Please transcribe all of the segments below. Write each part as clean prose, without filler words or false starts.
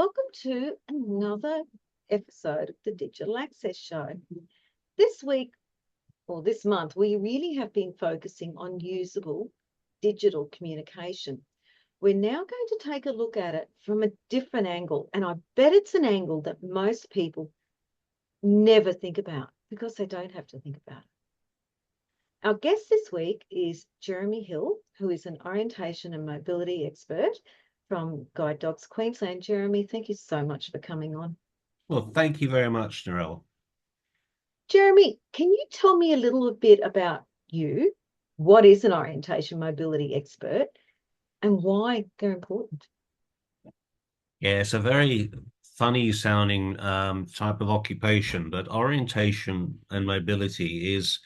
welcome to another episode of the Digital Access Show. This week, or this month, we really have been focusing on usable digital communication. We're now going to take a look at it from a different angle, and I bet it's an angle that most people never think about because they don't have to think about it. Our guest this week is Jeremy Hill, who is an orientation and mobility expert from Guide Dogs Queensland. Jeremy, thank you so much for coming on. Well, thank you very much, Narelle. Jeremy, can you tell me a little bit about you? What is an orientation mobility expert and why they're important? Yeah, it's a very funny sounding type of occupation, but orientation and mobility is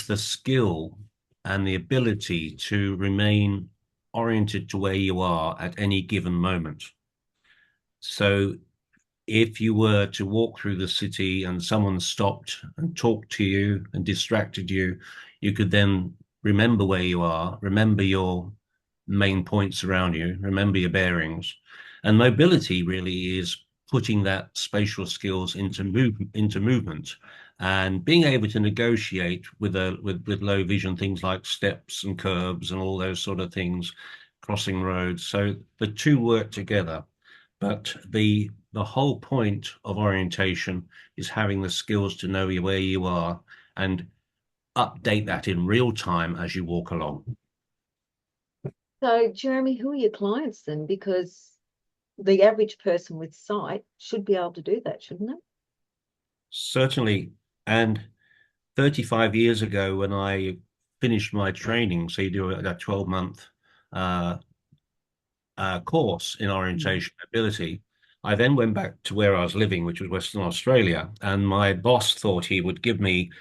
the skill and the ability to remain oriented to where you are at any given moment. So if you were to walk through the city and someone stopped and talked to you and distracted you, you could then remember where you are, remember your main points around you, remember your bearings. And mobility really is putting that spatial skills into movement and being able to negotiate with low vision things like steps and curbs and all those sort of things, crossing roads. So the two work together. But the whole point of orientation is having the skills to know where you are and update that in real time as you walk along. So, Jeremy, who are your clients then? Because the average person with sight should be able to do that, shouldn't they? Certainly. And 35 years ago, when I finished my training, so you do a 12-month course in orientation ability, I then went back to where I was living, which was Western Australia. And my boss thought he would give me,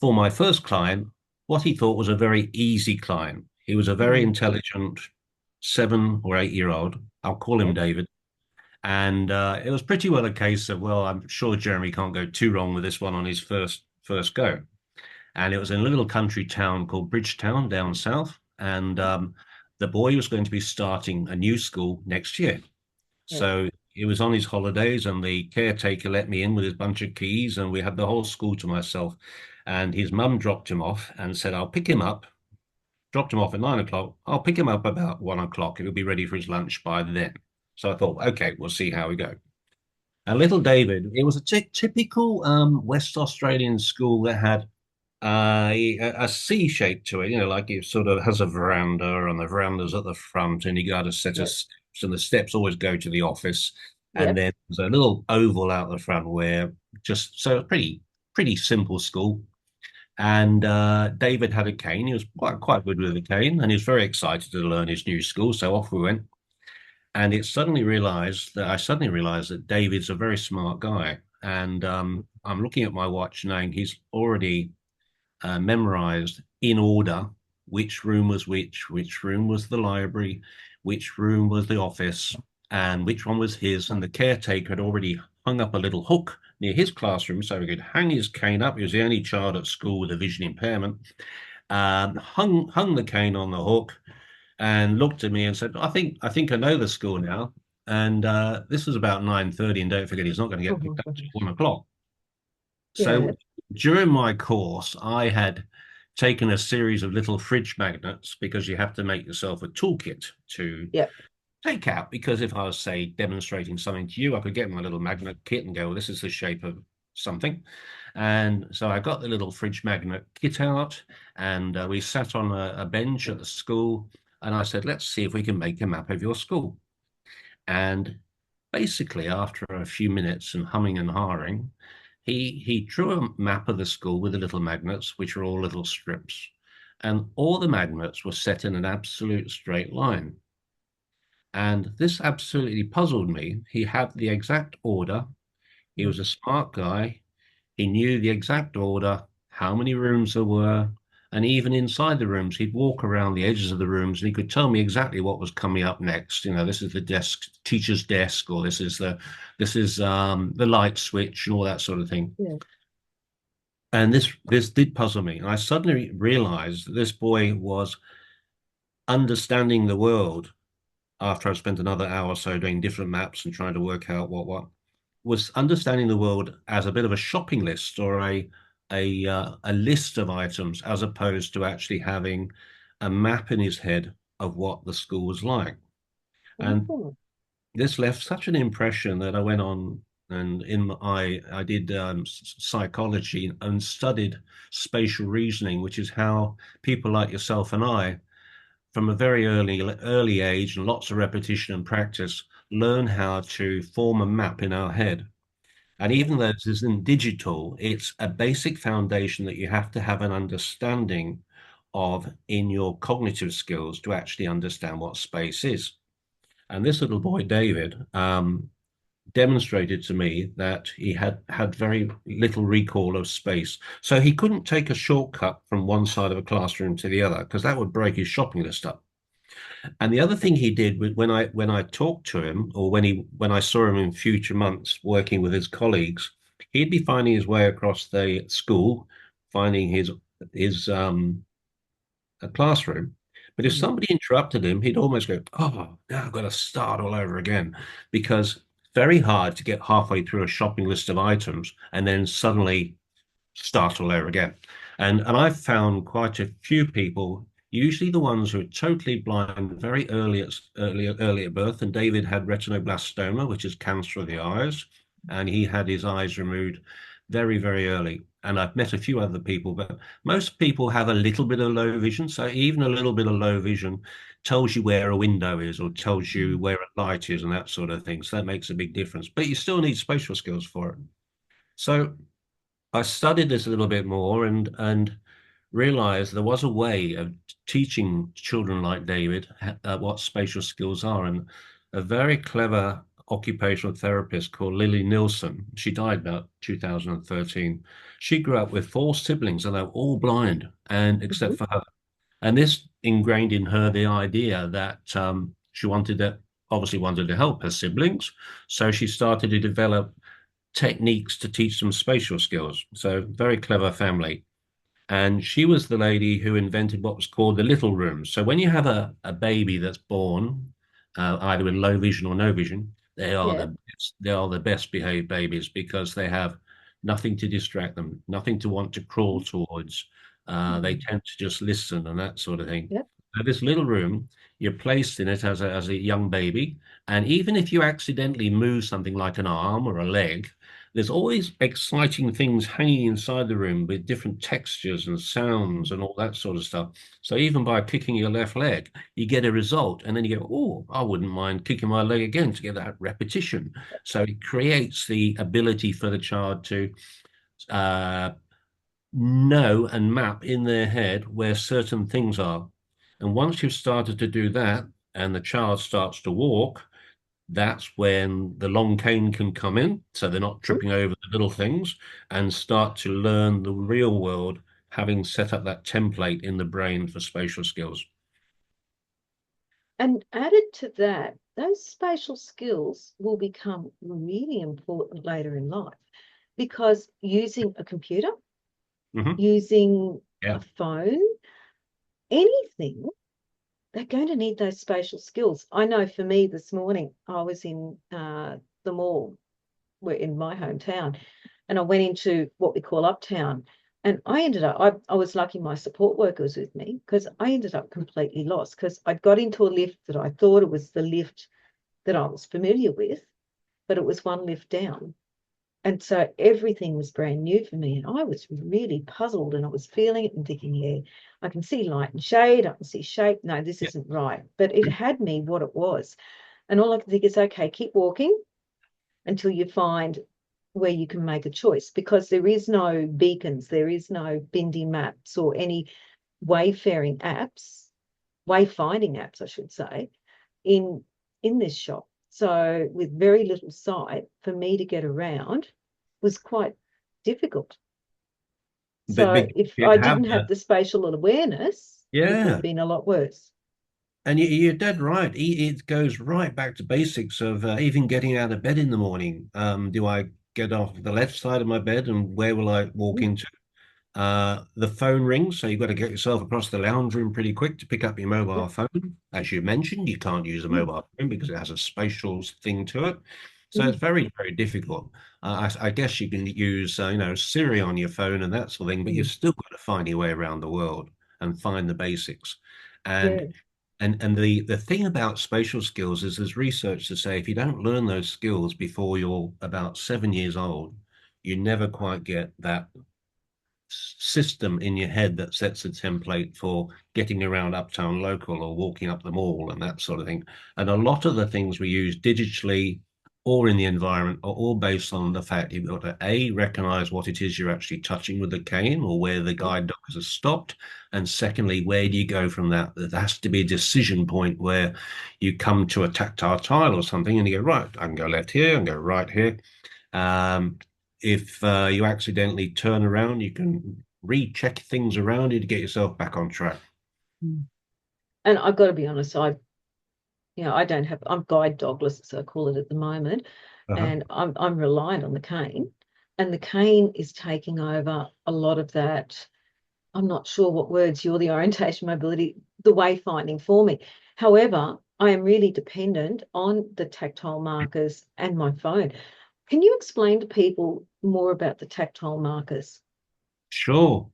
for my first client, what he thought was a very easy client. He was a very intelligent 7 or 8-year-old. I'll call him David. And it was pretty well a case of, well, I'm sure Jeremy can't go too wrong with this one on his first go. And it was in a little country town called Bridgetown down south. And the boy was going to be starting a new school next year. So he was on his holidays and the caretaker let me in with his bunch of keys and we had the whole school to myself. And his mum dropped him off and said, I'll pick him up. Dropped him off at 9 o'clock. I'll pick him up about 1 o'clock. He'll be ready for his lunch by then. So I thought, okay, we'll see how we go. And little David, it was a typical West Australian school that had a C shape to it, like it sort of has a veranda and the veranda's at the front and you got a set of steps and the steps always go to the office. And then there's a little oval out the front where so pretty simple school. And David had a cane. He was quite good with a cane and he was very excited to learn his new school. So off we went. And I suddenly realized that David's a very smart guy. And I'm looking at my watch knowing he's already memorized in order which room was which room was the library, which room was the office, and which one was his. And the caretaker had already hung up a little hook near his classroom so he could hang his cane up. He was the only child at school with a vision impairment. Hung the cane on the hook and looked at me and said, I think I know the school now. And this was about 9:30, and don't forget he's not going to get picked up till 1 o'clock. So during my course, I had taken a series of little fridge magnets because you have to make yourself a toolkit to take out. Because if I was, say, demonstrating something to you, I could get my little magnet kit and go, well, this is the shape of something. And so I got the little fridge magnet kit out and we sat on a bench at the school and I said, let's see if we can make a map of your school. And basically, after a few minutes and humming and hawing, he drew a map of the school with the little magnets, which are all little strips. And all the magnets were set in an absolute straight line. And this absolutely puzzled me. He had the exact order. He was a smart guy. He knew the exact order, how many rooms there were, and even inside the rooms, he'd walk around the edges of the rooms and he could tell me exactly what was coming up next. This is the desk, teacher's desk, or this is the light switch and all that sort of thing. And this did puzzle me. And I suddenly realized that this boy was understanding the world after I spent another hour or so doing different maps and trying to work out what was understanding the world as a bit of a shopping list or a list of items as opposed to actually having a map in his head of what the school was like. And Oh, this left such an impression that I went on and I did psychology and studied spatial reasoning, which is how people like yourself and I, from a very early age and lots of repetition and practice, learn how to form a map in our head. And even though this isn't digital, it's a basic foundation that you have to have an understanding of in your cognitive skills to actually understand what space is. And this little boy, David, demonstrated to me that he had very little recall of space. So he couldn't take a shortcut from one side of a classroom to the other because that would break his shopping list up. And the other thing he did when I talked to him, or when I saw him in future months working with his colleagues, he'd be finding his way across the school, finding his a classroom. But if mhm. somebody interrupted him, he'd almost go, "Oh, now I've got to start all over again," because it's very hard to get halfway through a shopping list of items and then suddenly start all over again. And I've found quite a few people, usually the ones who are totally blind very early at birth. And David had retinoblastoma, which is cancer of the eyes, and he had his eyes removed very, very early. And I've met a few other people, but most people have a little bit of low vision. So even a little bit of low vision tells you where a window is or tells you Mm. where a light is and that sort of thing. So that makes a big difference. But you still need spatial skills for it. So I studied this a little bit more and realized there was a way of teaching children like David what spatial skills are. And a very clever occupational therapist called Lily Nielsen, she died about 2013. She grew up with four siblings and they were all blind, and except Mhm. for her. And this ingrained in her the idea that she obviously wanted to help her siblings. So she started to develop techniques to teach them spatial skills. So very clever family. And she was the lady who invented what was called the little room. So when you have a baby that's born, either with low vision or no vision, Yeah. they are the best behaved babies because they have nothing to distract them, nothing to want to crawl towards. They Mm. tend to just listen and that sort of thing. Yep. So this little room, you're placed in it as a young baby, and even if you accidentally move something like an arm or a leg, there's always exciting things hanging inside the room with different textures and sounds and all that sort of stuff. So even by kicking your left leg, you get a result, and then you go, "Oh, I wouldn't mind kicking my leg again to get that repetition." So it creates the ability for the child to uh, know and map in their head where certain things are. And once you've started to do that, and the child starts to walk, that's when the long cane can come in. So they're not Mm. tripping over the little things and start to learn the real world, having set up that template in the brain for spatial skills. And added to that, those spatial skills will become really important later in life because using a computer, Hmm. using Yeah. a phone, anything, they're going to need those spatial skills. I know for me this morning, I was in the mall, we're in my hometown, and I went into what we call Uptown. And I ended up, I was lucky my support worker was with me because I ended up completely lost because I got into a lift that I thought it was the lift that I was familiar with, but it was one lift down. And so everything was brand new for me. And I was really puzzled and I was feeling it and thinking, yeah, I can see light and shade. I can see shape. No, this Yeah. isn't right. But it had me what it was. And all I could think is, okay, keep walking until you find where you can make a choice because there is no beacons, there is no Bindi maps or any wayfaring apps, wayfinding apps, I should say, in this shop. So with very little sight, for me to get around was quite difficult. But So because if you I have didn't have that, the spatial awareness, it would yeah. have been a lot worse. And you're dead right. It goes right back to basics of even getting out of bed in the morning. Do I get off the left side of my bed and where will I walk Mm. into? The phone rings, so you've got to get yourself across the lounge room pretty quick to pick up your mobile Yep. phone. As you mentioned, you can't use a Mm, mobile phone because it has a spatial thing to it. So it's mm, very, very difficult. I guess you can use, Siri on your phone and that sort of thing, but you've mm. still got to find your way around the world and find the basics. And Yeah. the thing about spatial skills is there's research to say if you don't learn those skills before you're about 7 years old, you never quite get that system in your head that sets a template for getting around Uptown Local or walking up the mall and that sort of thing. And a lot of the things we use digitally or in the environment are all based on the fact you've got to A, recognize what it is you're actually touching with the cane or where the Yep. guide dogs are stopped. And secondly, where do you go from that? There has to be a decision point where you come to a tactile tile or something and you go, right, I can go left here, I can go right here. Um, if you accidentally turn around, you can recheck things around you to get yourself back on track. Mm. And I've got to be honest, I don't have, I'm guide dogless, as I call it at the moment, Uh-huh. and I'm reliant on the cane, and the cane is taking over a lot of that. I'm not sure what words you're the orientation mobility, the wayfinding for me. However, I am really dependent on the tactile markers and my phone. Can you explain to people more about the tactile markers? Sure.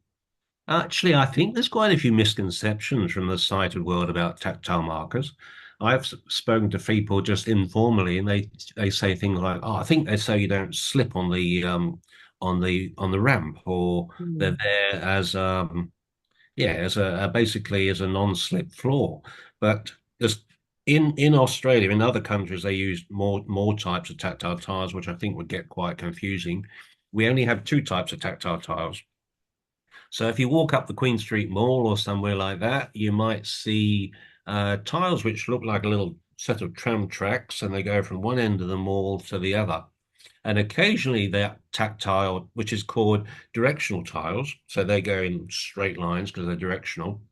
Actually, I think there's quite a few misconceptions from the sighted world about tactile markers. I've spoken to people just informally, and they say things like, "Oh, I think they say you don't slip on the ramp, or they're Mm. there as yeah, as a basically as a non-slip floor." But just in Australia, in other countries, they use more types of tactile tiles, which I think would get quite confusing. We only have two types of tactile tiles. So if you walk up the Queen Street Mall or somewhere like that, you might see tiles which look like a little set of tram tracks, and they go from one end of the mall to the other. And occasionally they're tactile, which is called directional tiles. So they go in straight lines because they're directional.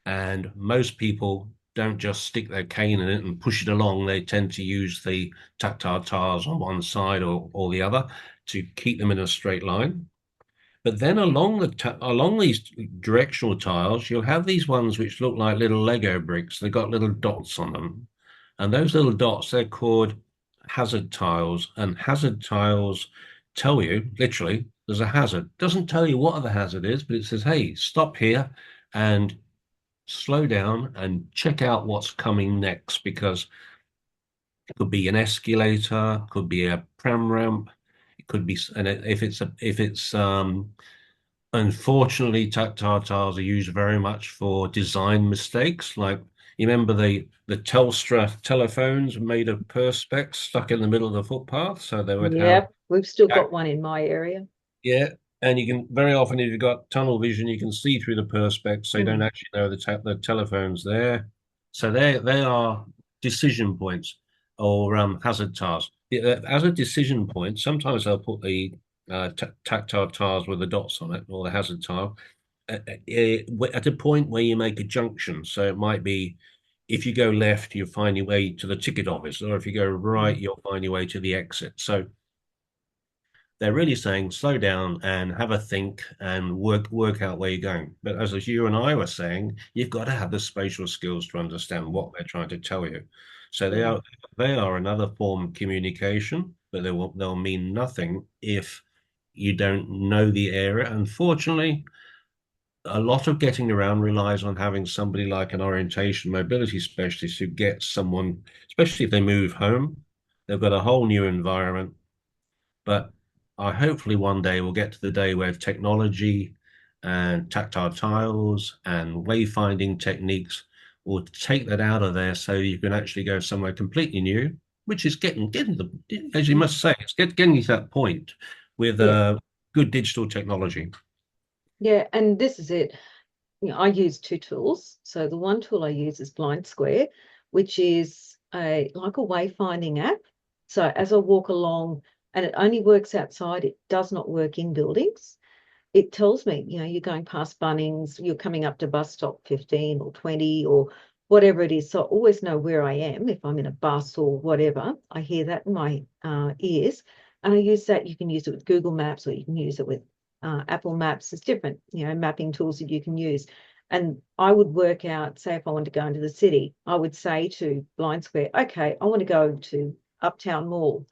And most people don't just stick their cane in it and push it along. They tend to use the tactile tiles on one side or the other to keep them in a straight line. But then along these directional tiles, you'll have these ones which look like little Lego bricks. They've got little dots on them. And those little dots, they're called hazard tiles. And hazard tiles tell you, literally, there's a hazard. Doesn't tell you what the hazard is, but it says, hey, stop here and slow down and check out what's coming next, because it could be an escalator, could be a pram ramp, it could be, and if it's unfortunately, tactile tiles are used very much for design mistakes. Like you remember the Telstra telephones made of perspex stuck in the middle of the footpath, so they would have Yep, we've still got one in my area. yeah. And you can very often, if you've got tunnel vision, you can see through the perspex, so you don't Mm. actually know the telephone's there. So they are decision points or hazard tiles. As a decision point, sometimes they'll put the tactile tiles with the dots on it or the hazard tile at a point where you make a junction. So it might be if you go left, you'll find your way to the ticket office, or if you go right, Mm. you'll find your way to the exit. So they're really saying slow down and have a think and work out where you're going. But as you and I were saying, you've got to have the spatial skills to understand what they're trying to tell you. So Yeah. they are another form of communication, but they'll mean nothing if you don't know the area. Unfortunately, a lot of getting around relies on having somebody like an orientation mobility specialist who gets someone, especially if they move home, they've got a whole new environment. But I hopefully one day we'll get to the day where technology and tactile tiles and wayfinding techniques will take that out of there so you can actually go somewhere completely new, which is getting as you must say, it's getting to that point with Yeah. good digital technology. Yeah. And this is it. I use two tools. So the one tool I use is Blind Square, which is a like a wayfinding app. So as I walk along, and it only works outside, it does not work in buildings. It tells me, you're going past Bunnings, you're coming up to bus stop 15 or 20 or whatever it is. So I always know where I am if I'm in a bus or whatever. I hear that in my ears. And I use that. You can use it with Google Maps or you can use it with Apple Maps. There's different, mapping tools that you can use. And I would work out, say, if I wanted to go into the city, I would say to Blind Square, okay, I want to go to Uptown Mall.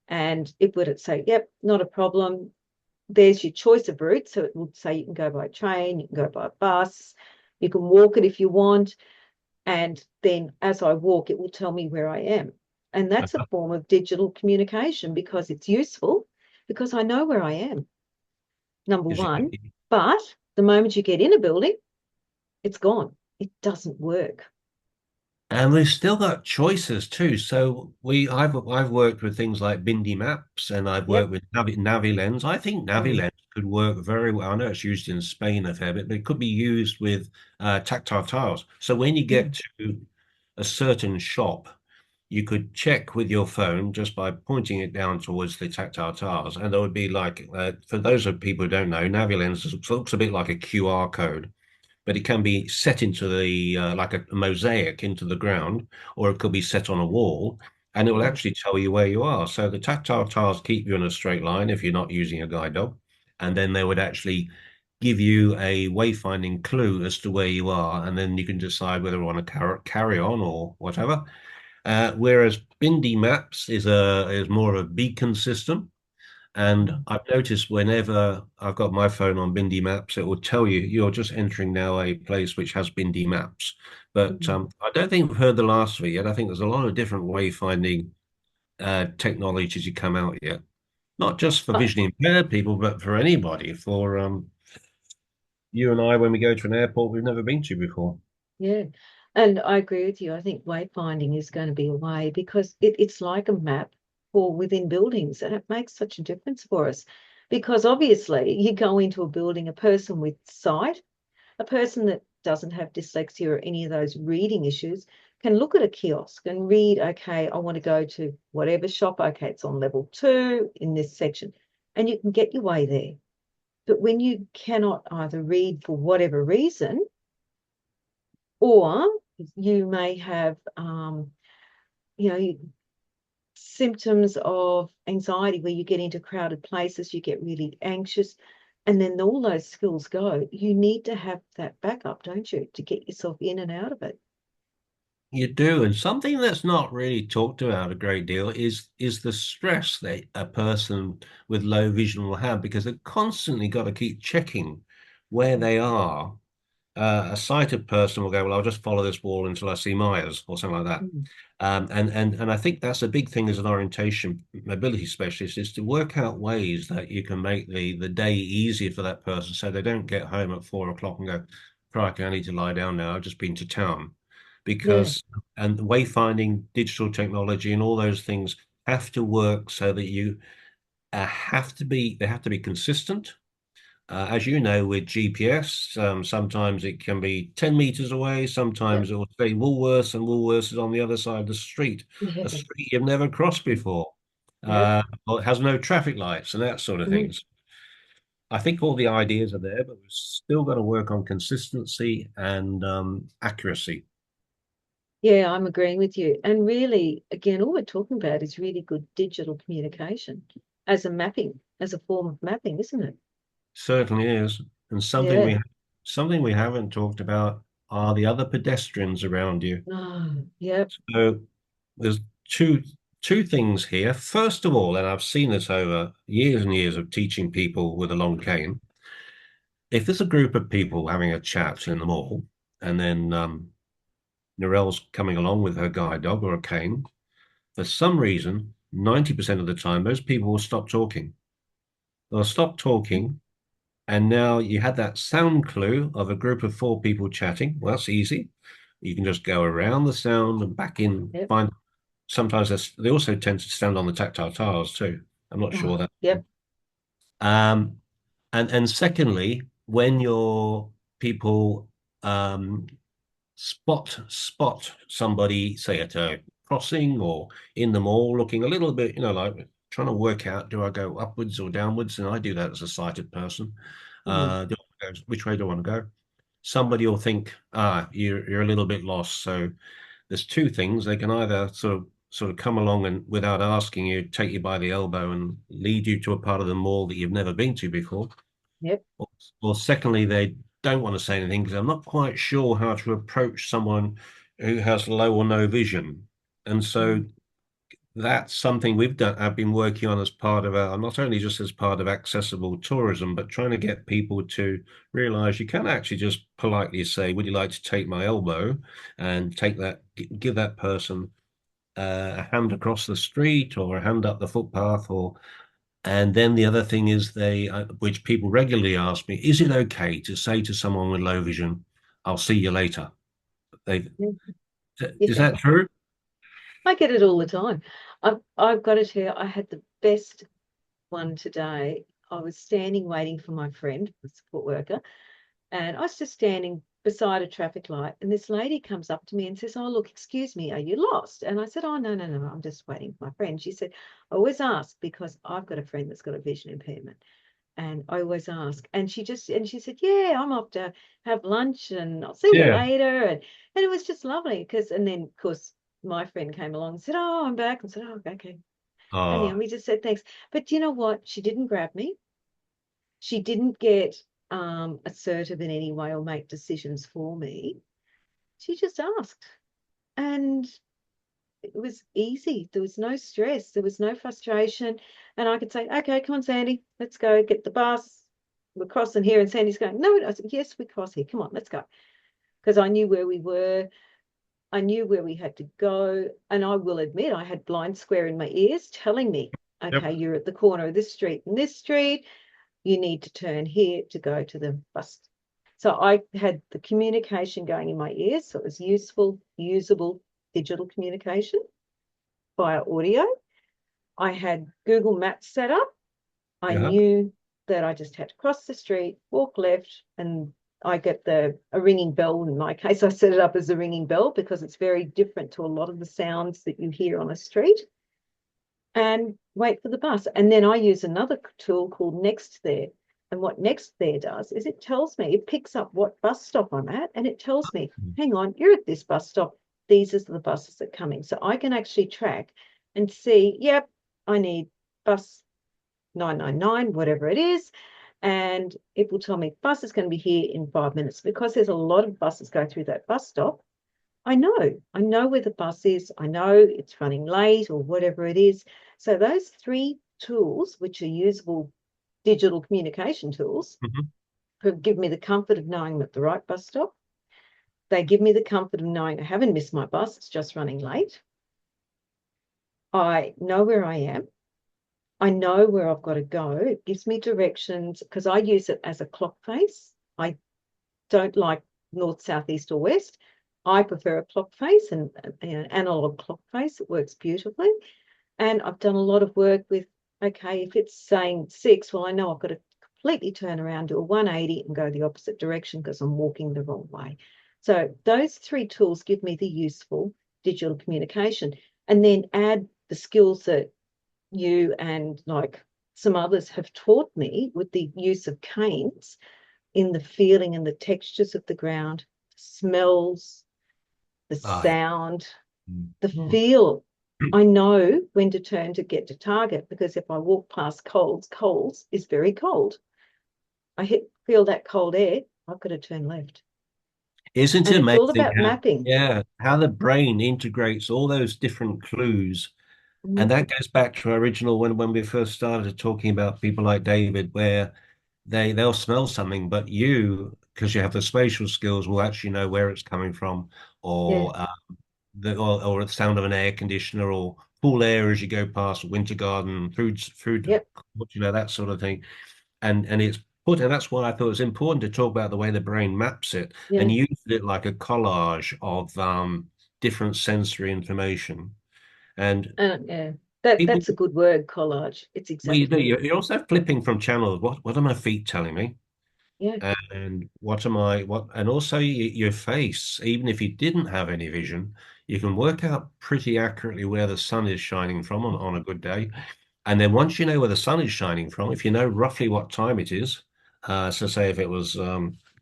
And it would say, yep, not a problem. There's your choice of route. So it would say you can go by train, you can go by bus, you can walk it if you want. And then as I walk, it will tell me where I am. And that's a form of digital communication because it's useful because I know where I am, number one. But the moment you get in a building, it's gone. It doesn't work. And we've still got choices too. So I've worked with things like Bindi Maps and I've Yep. worked with NaviLens. I think Mm. NaviLens could work very well. I know it's used in Spain a fair bit, but it could be used with tactile tiles. So when you get Mm. to a certain shop, you could check with your phone just by pointing it down towards the tactile tiles, and there would be like for those of people who don't know, NaviLens looks a bit like a QR code, but it can be set into the like a mosaic into the ground, or it could be set on a wall, and it will Mm. actually tell you where you are. So the tactile tiles keep you in a straight line if you're not using a guide dog, and then they would actually give you a wayfinding clue as to where you are, and then you can decide whether you want to carry on or whatever. Whereas Bindi Maps is more of a beacon system. And Mm. I've noticed whenever I've got my phone on Bindi Maps, it will tell you you're just entering now a place which has Bindi Maps. But Mm. I don't think we've heard the last of it yet. I think there's a lot of different wayfinding technologies you come out yet, not just for But visually impaired people, but for anybody. For you and I, when we go to an airport we've never been to before. yeah, and I agree with you. I think wayfinding is going to be a way because it's like a map for within buildings, and it makes such a difference for us. Because obviously, you go into a building, a person with sight, a person that doesn't have dyslexia or any of those reading issues can look at a kiosk and read, okay, I want to go to whatever shop. Okay, it's on level 2 in this section, and you can get your way there. But when you cannot either read for whatever reason, or you may have, you know, symptoms of anxiety where you get into crowded places, you get really anxious, and then all those skills go. You need to have that backup, don't you, to get yourself in and out of it. You do, and something that's not really talked about a great deal is the stress that a person with low vision will have because they've constantly got to keep checking where Mm. they are. A sighted person will go, well, I'll just follow this wall until I see Myers or something like that. Mm. And I think that's a big thing as an orientation mobility specialist is to work out ways that you can make the day easier for that person so they don't get home at 4 o'clock and go, crikey, I need to lie down now. I've just been to town. Yeah. Because and wayfinding, digital technology, and all those things have to work so that you they have to be consistent. As you know, with GPS, sometimes it can be 10 meters away. Yeah. Sometimes it will say Woolworths, and Woolworths is on the other side of Yeah. a street you've never crossed before. Yeah. Or it has no traffic lights and that sort of Mm. things. I think all the ideas are there, but we've still got to work on consistency and accuracy. Yeah, I'm agreeing with you. And really, again, all we're talking about is really good digital communication as a mapping, as a form of mapping, isn't it? Certainly is. And Yeah. something we haven't talked about are the other pedestrians around you. Oh, yep. So there's two things here. First of all, and I've seen this over years and years of teaching people with a long cane. If there's a group of people having a chat in the mall, and then Narelle's coming along with her guide dog or a cane, for some reason, 90% of the time, those people will stop talking. They'll stop talking. And now you had that sound clue of a group of 4 people chatting. Well, that's easy. You can just go around the sound and back in, Yep. find sometimes they also tend to stand on the tactile tiles too. I'm not Oh, sure that. yep. Um, and secondly, when your people um, spot somebody, say at a crossing or in the mall, looking a little bit, like trying to work out, do I go upwards or downwards? And I do that as a sighted person. Mm. Which way do I want to go? Somebody will think, you're a little bit lost. So there's two things. They can either sort of come along and without asking you, take you by the elbow and lead you to a part of the mall that you've never been to before, Yep. or secondly, they don't want to say anything because I'm not quite sure how to approach someone who has low or no vision. And so Mm. that's something we've done. I've been working on as part of our, not only just as part of accessible tourism, but trying to get people to realize you can actually just politely say, "Would you like to take my elbow?" and take that, give that person a hand across the street or a hand up the footpath, or and then the other thing is which people regularly ask me, is it okay to say to someone with low vision, "I'll see you later"? They, is Yeah. that true? I get it all the time. I've got to tell you, I had the best one today. I was standing waiting for my friend, the support worker, and I was just standing beside a traffic light, and this lady comes up to me and says, "Oh, look, excuse me, are you lost?" And I said, "Oh, no, no, no, I'm just waiting for my friend." She said, "I always ask because I've got a friend that's got a vision impairment." And I always ask. And she said, "Yeah, I'm off to have lunch and I'll see you Yeah. later." And it was just lovely because, and then of course, my friend came along and said, "Oh, I'm back." And said, "Oh, okay." And Oh, we just said thanks. But you know what? She didn't grab me. She didn't get assertive in any way or make decisions for me. She just asked. And it was easy. There was no stress. There was no frustration. And I could say, "Okay, come on, Sandy, let's go get the bus. We're crossing here." And Sandy's going, "No." I said, "Yes, we cross here. Come on, let's go." Because I knew where we were. I knew where we had to go. And I will admit, I had blind square in my ears telling me, yep. "Okay, you're at the corner of this street and this street. You need to turn here to go to the bus." So I had the communication going in my ears. So it was useful, usable digital communication via audio. I had Google Maps set up. I Yeah. knew that I just had to cross the street, walk left, and I get a ringing bell. In my case, I set it up as a ringing bell because it's very different to a lot of the sounds that you hear on a street, and wait for the bus. And then I use another tool called Next There. And what Next There does is it tells me, it picks up what bus stop I'm at, and it tells me, "Hang on, you're at this bus stop. These are the buses that are coming." So I can actually track and see, yep, I need bus 999, whatever it is. And it will tell me bus is going to be here in 5 minutes because there's a lot of buses go through that bus stop. I know where the bus is. I know it's running late or whatever it is. So those three tools, which are usable digital communication tools, Mhm. give me the comfort of knowing I'm at the right bus stop. They give me the comfort of knowing I haven't missed my bus. It's just running late. I know where I am. I know where I've got to go. It gives me directions because I use it as a clock face. I don't like north, south, east, or west. I prefer a clock face and an analog clock face. It works beautifully. And I've done a lot of work with, okay, if it's saying 6, well, I know I've got to completely turn around, do a 180 and go the opposite direction because I'm walking the wrong way. So those three tools give me the useful digital communication, and then add the skills that you and like some others have taught me with the use of canes in the feeling and the textures of the ground, smells, the Ah, yeah. sound, the Mm. feel. I know when to turn to get to target because if I walk past Coles is very cold. Feel that cold air, I've got to turn left. Isn't it And it's all amazing about how, mapping. yeah, how the brain integrates all those different clues? And Mm, that goes back to our original when we first started talking about people like David, where they'll smell something, but you, because you have the spatial skills, will actually know where it's coming from, yeah, or or the sound of an air conditioner, or cool air as you go past a winter garden, food, yep, that sort of thing. And it's put, and that's why I thought it was important to talk about the way the brain maps it yeah, and use it like a collage of different sensory information. And and yeah. That's a people, good word, collage. It's well, you do, exactly it. you're also flipping from channels. What are my feet telling me? Yeah, And and also your face, even if you didn't have any vision, you can work out pretty accurately where the sun is shining from on a good day. And then once you know where the sun is shining from, if you know roughly what time it is, so say if it was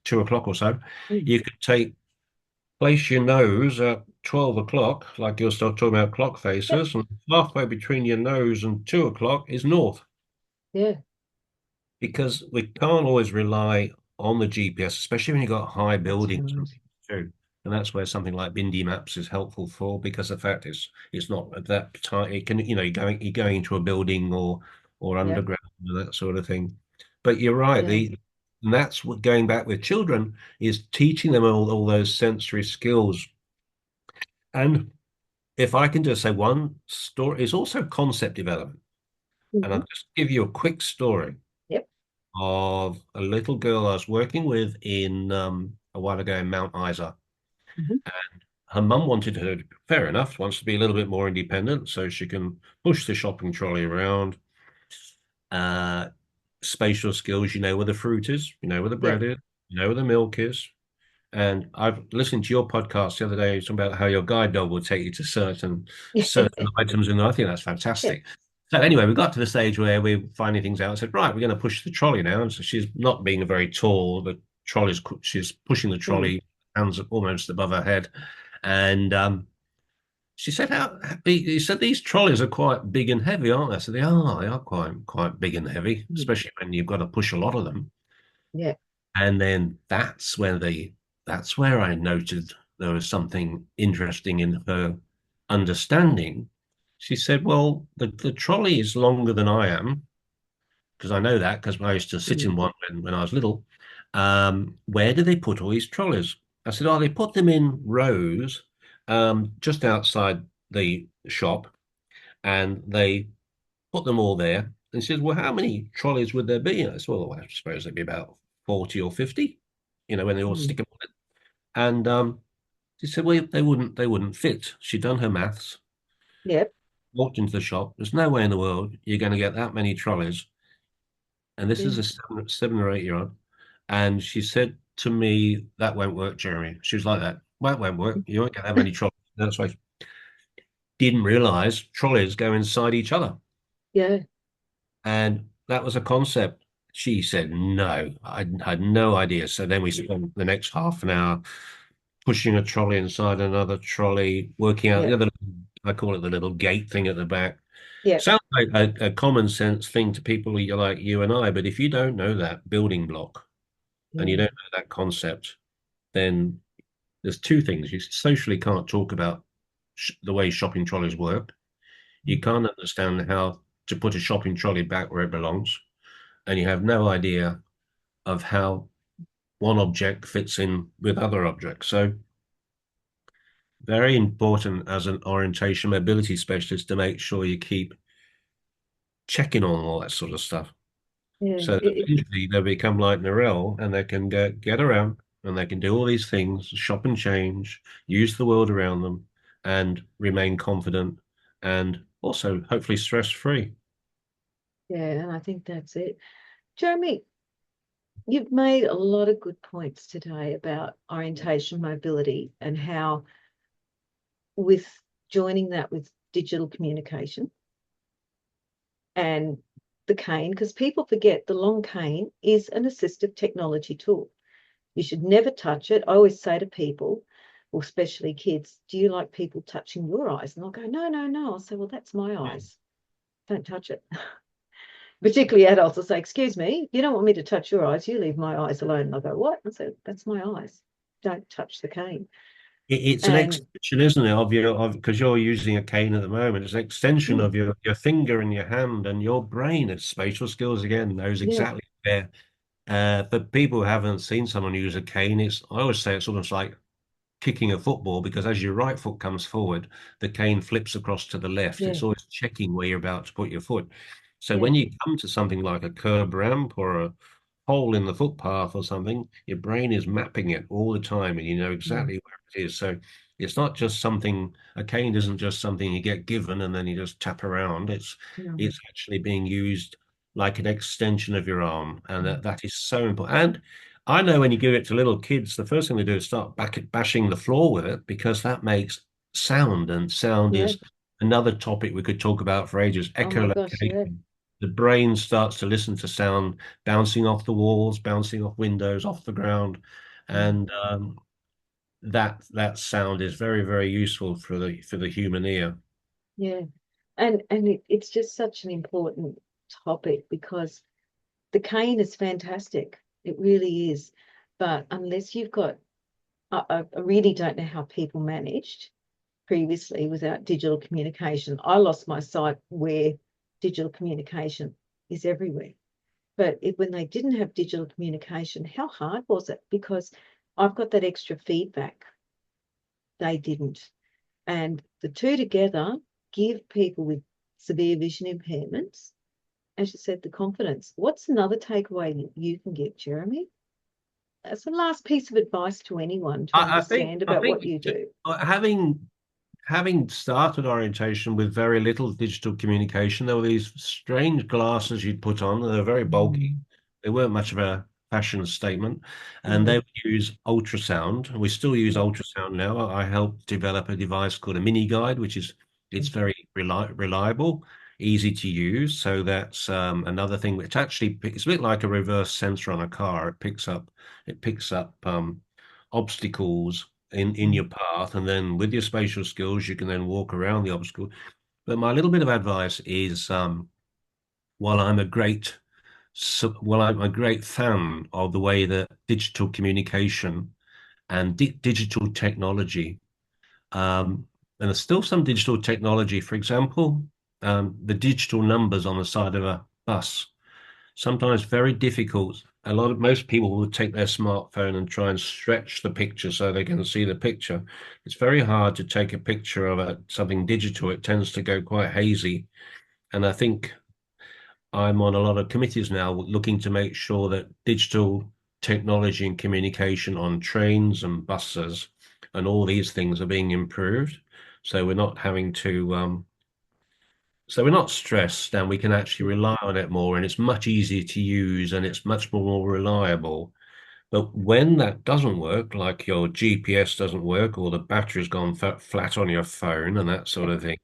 2 o'clock or so, mm, you could place your nose at 12 o'clock, like you're still talking about clock yep, faces, and halfway between your nose and 2 o'clock is north. yeah. because we can't always rely on the GPS, especially when you've got high That's buildings right. and things too. And that's where something like Bindi Maps is helpful for, because the fact is it's not at that time. It can, you're going into a building or Yeah. underground and that sort of thing. But you're right. Yeah. And that's what going back with children is teaching them all those sensory skills. And if I can just say one story, is also concept development. And Hmm. I'll just give you a quick story Yep. of a little girl I was working with in a while ago in Mount Isa. Hmm. Her mum wanted her, fair enough, wants to be a little bit more independent so she can push the shopping trolley around. Uh, Spatial skills, you know where the fruit is, you know where the Yep. bread is, you know where the milk is. And I've listened to your podcast the other day, talking about how your guide dog will take you to certain items, and I think that's Yeah. fantastic. So anyway, we got to the stage where we're finding things out. I said, right, we're going to push the trolley now. And so she's not being very tall. She's pushing the Mm. trolley, hands almost above her head. And she said, "How?" He said, "These trolleys are quite big and heavy, aren't they?" I said, They are quite big and heavy, Mm. especially when you've got to push a lot of them." Yeah. And then that's where I noted there was something interesting in her understanding. She said, "Well, the trolley is longer than I am, because I know that because I used to sit Mm. in one when I was little. Where do they put all these trolleys?" I said, "Oh, they put them in rows, just outside the shop, and they put them all there." And she says, "Well, how many trolleys would there be?" And I said, "Well, I suppose there'd be about 40 or 50, when they all Mm. stick them on it." And she said, "Well, they wouldn't fit." She'd done her maths, Yep. walked into the shop. There's no way in the world you're going to get that many trolleys. And this is Yeah. a 7 or 8 year old. And she said to me, "That won't work, Jeremy." She was like that. "Well, it won't work. You won't get that many trolleys." That's why I didn't realize trolleys go inside each other. Yeah. And that was a concept. She said, "No, I had no idea." So then we spent the next half an hour pushing a trolley inside another trolley, working out the Yep. other, I call it the little gate thing at the back. Yep. Sounds like a common sense thing to people like you and I, but if you don't know that building block and you Mm. don't know that concept, then there's two things. You socially can't talk about the way shopping trolleys work. You can't understand how to put a shopping trolley back where it belongs, and you have no idea of how one object fits in with other objects. So very important as an orientation mobility specialist to make sure you keep checking on all that sort of stuff. Yeah. So that eventually they become like Narelle and they can get around and they can do all these things, shop and change, use the world around them, and remain confident and also hopefully stress free. Yeah. And I think that's it. Jeremy, you've made a lot of good points today about orientation mobility and how, with joining that with digital communication and the cane, because people forget the long cane is an assistive technology tool. You should never touch it. I always say to people, or especially kids, "Do you like people touching your eyes?" And they'll go, "No, no, no." I'll say, "Well, that's my eyes. Don't touch it." Particularly adults will say, "Excuse me, you don't want me to touch your eyes. You leave my eyes alone." And I'll go, "What?" I say, "That's my eyes. Don't touch the cane." It's an And extension, isn't it, of because you're using a cane at the moment. It's an extension mm, of your finger and your hand, and your brain. It's spatial skills again, knows yeah, exactly where. But people who haven't seen someone use a cane, I always say it's almost like kicking a football, because as your right foot comes forward, the cane flips across to the left. yeah, It's always checking where you're about to put your foot. So yeah, when you come to something like a curb ramp or a hole in the footpath or something, your brain is mapping it all the time and you know mm, exactly where it is. So it's not just something, a cane isn't just something you get given and then you just tap around. mm, It's actually being used like an extension of your arm. And mm, that is so important. And I know when you give it to little kids, the first thing they do is start bashing the floor with it, because that makes sound, and sound yeah. is another topic we could talk about for ages. Oh my gosh, yeah. Echolocation. The brain starts to listen to sound bouncing off the walls, bouncing off windows, off the ground, Mm, and that sound is very, very useful for the human ear. yeah. And it's just such an important topic because the cane is fantastic. It really is. But unless you've got, I really don't know how people managed previously without digital communication. I lost my sight where digital communication is everywhere. But when they didn't have digital communication, how hard was it? Because I've got that extra feedback. They didn't. And the two together give people with severe vision impairments, as you said, the confidence. What's another takeaway that you can give, Jeremy? That's the last piece of advice to anyone to understand I about think what you do. having started orientation with very little digital communication, there were these strange glasses you'd put on. They were very bulky. They weren't much of a fashion statement, and they would use ultrasound. And we still use ultrasound now. I helped develop a device called a mini guide, which is it's very reliable, easy to use. So that's another thing which actually it's a bit like a reverse sensor on a car. It picks up obstacles in your path, and then with your spatial skills, you can then walk around the obstacle. But my little bit of advice is, while I'm a great, while I'm a great fan of the way that digital communication and digital technology, and there's still some digital technology. For example, the digital numbers on the side of a bus sometimes very difficult. Most people will take their smartphone and try and stretch the picture so they can see the picture. It's very hard to take a picture of something digital. It tends to go quite hazy. And I think I'm on a lot of committees now looking to make sure that digital technology and communication on trains and buses and all these things are being improved. So we're not having to so we're not stressed and we can actually rely on it more, and it's much easier to use and it's much more reliable. But when that doesn't work, like your GPS doesn't work or the battery's gone flat on your phone and that sort of thing,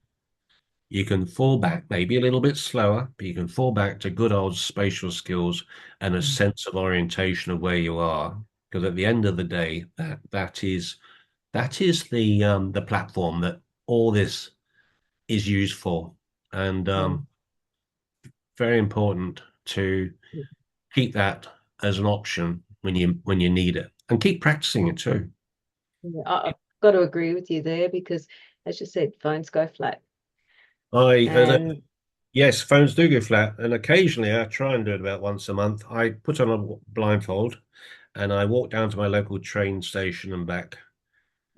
you can fall back maybe a little bit slower, but you can fall back to good old spatial skills and a sense of orientation of where you are. Because at the end of the day, that is the platform that all this is used for. And very important to keep that as an option when you need it, and keep practicing it too. Yeah, I've got to agree with you there because, as you said, phones go flat. I And Yes, phones do go flat, and occasionally I try and do it about once a month. I put on a blindfold and I walk down to my local train station and back.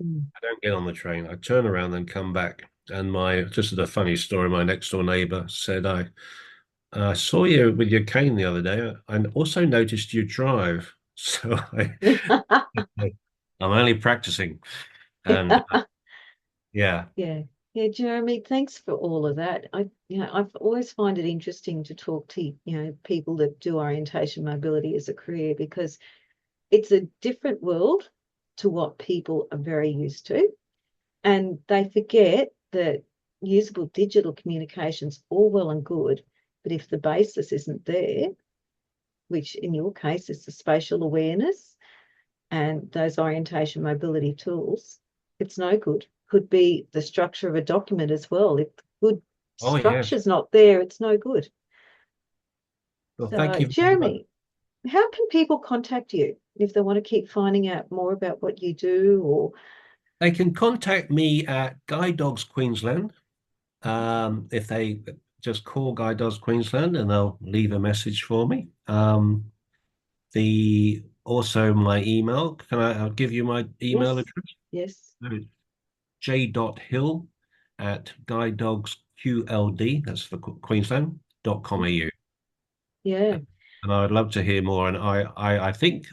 I don't get on the train. I turn around and come back. And just as a funny story, my next door neighbor said, I saw you with your cane the other day. I also noticed you drive. So I'm only practicing. And yeah, yeah, yeah, Jeremy, thanks for all of that. I've always find it interesting to talk to, people that do orientation mobility as a career because it's a different world to what people are very used to. And they forget that usable digital communication's all well and good, but if the basis isn't there, which in your case is the spatial awareness and those orientation mobility tools, it's no good. Could be the structure of a document as well. If the good oh yes. structure's not there, it's no good. Well, thank So, you very much. Jeremy, how can people contact you if they want to keep finding out more about what you do or They can contact me at Guide Dogs Queensland. If they just call Guide Dogs Queensland and they'll leave a message for me. The also my email. I'll give you my email yes, address. yes, j.hill at guidedogsqld, that's for Queensland.com.au. yeah. And I would love to hear more. And I think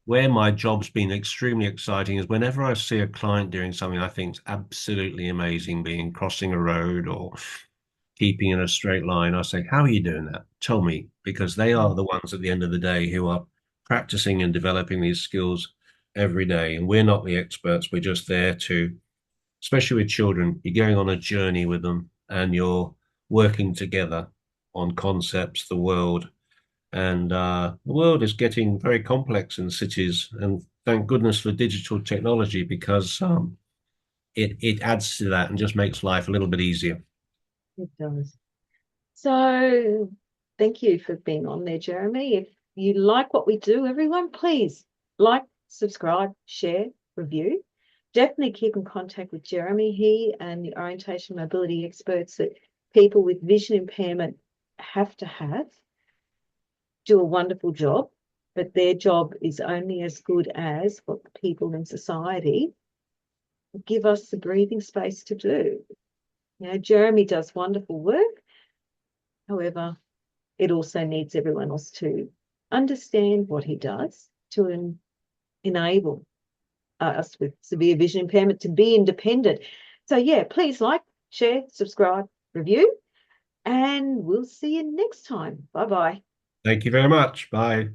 where my job's been extremely exciting is whenever I see a client doing something I think is absolutely amazing, being crossing a road or keeping in a straight line, I say, how are you doing that? Tell me, because they are the ones at the end of the day who are practicing and developing these skills every day. And we're not the experts. We're just there to, especially with children, you're going on a journey with them and you're working together on concepts, the world. And the world is getting very complex in cities. And thank goodness for digital technology because it adds to that and just makes life a little bit easier. It does. So Thank you for being on there, Jeremy. If you like what we do, everyone, please like, subscribe, share, review. Definitely keep in contact with Jeremy. He and the orientation mobility experts that people with vision impairment have to have do a wonderful job, but their job is only as good as what the people in society give us the breathing space to do. You know, Jeremy does wonderful work. However, it also needs everyone else to understand what he does to enable us with severe vision impairment to be independent. So yeah, please like, share, subscribe, review, and we'll see you next time. Bye-bye. Thank you very much. Bye.